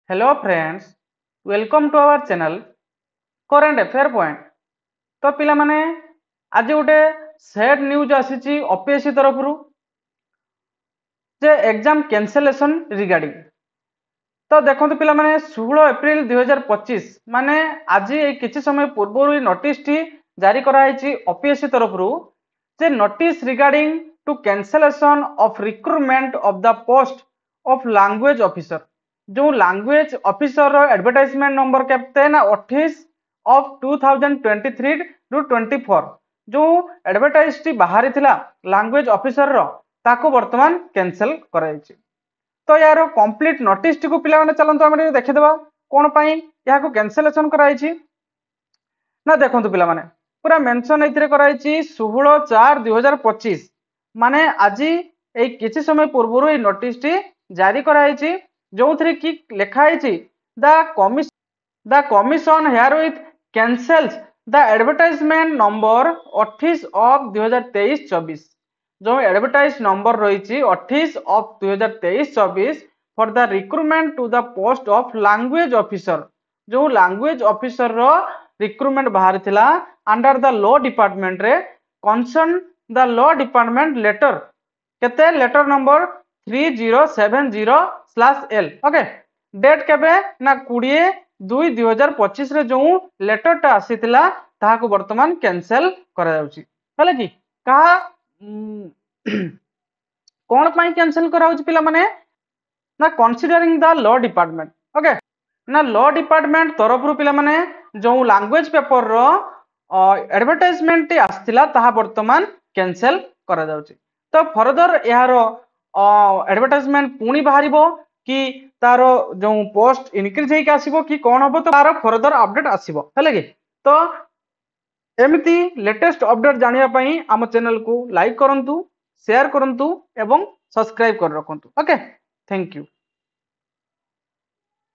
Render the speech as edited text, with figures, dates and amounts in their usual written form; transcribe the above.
Hello friends, welcome to our channel current affair point. तो पिला माने आज गोटे सैड न्यूज आसी ओपीएससी तरफ जे एग्जाम कैंसलेशन रिगार्डिंग। तो देखो पिला माने 16 एप्रिल 2025 माने आज किसी समय पूर्व नोटिस टी जारी कराई ओपीएससी तरफ जे notice regarding to cancellation of recruitment of the post of language officer. जो लैंग्वेज ऑफिसर एडवर्टाइजमेंट नंबर केते ना 28 ऑफ 2023 टू 24 जो एडवर्टाइज टी बाहरी थिला लैंग्वेज ऑफिसर रो ताको वर्तमान कैंसिल कराई। तो यार कंप्लीट नोटिस टी को पिला माने चलंतु हम देखि देबा कोन पई या को कैंसिलेशन कराई ना। देखंतु पिला माने पूरा मेंशन एथिरे कराई 16/4/2025 माने आज ए किछि समय पूर्व ए नोटिस टी जारी कराई जो थी कि लिखाई the commission herewith cancels the advertisement number 28 of 2023-24 जो एडवर्टाइज नंबर रही 28 of 2023-24 for the recruitment to the post of language officer. जो लैंग्वेज ऑफिसर रो रिक्रूटमेंट बाहर थिला अंडर द लॉ डिपार्टमेंट रे concern the law department letter केते letter number 3070/L। Okay date केबे ना 20/2/2025 रे जो लेटर टा आसीतिला ताहाको वर्तमान कैंसिल करा जाउची। हले कि कहा कोन पई कैंसिल करा जाउची पिला माने ना considering the law department. Okay ना लॉ डिपार्टमेंट तरफ रु पिला माने जो लैंग्वेज पेपर रो एडवर्टाइजमेंट आसीतिला ताहा वर्तमान कैंसिल करा जाउची। तो फर्दर यारो एडवर्टाइजमेंट पुणी बाहर कि तार जो पोस्ट इनक्रीज होकर आसो कि कौन हम तो तार फर्दर अपडेट आसो है कि। तो एमती लेटेस्ट अपडेट जानापी आम चैनल को लाइक करूँ, शेयर करूँ एवं सब्सक्राइब कर रखु। Okay, thank you.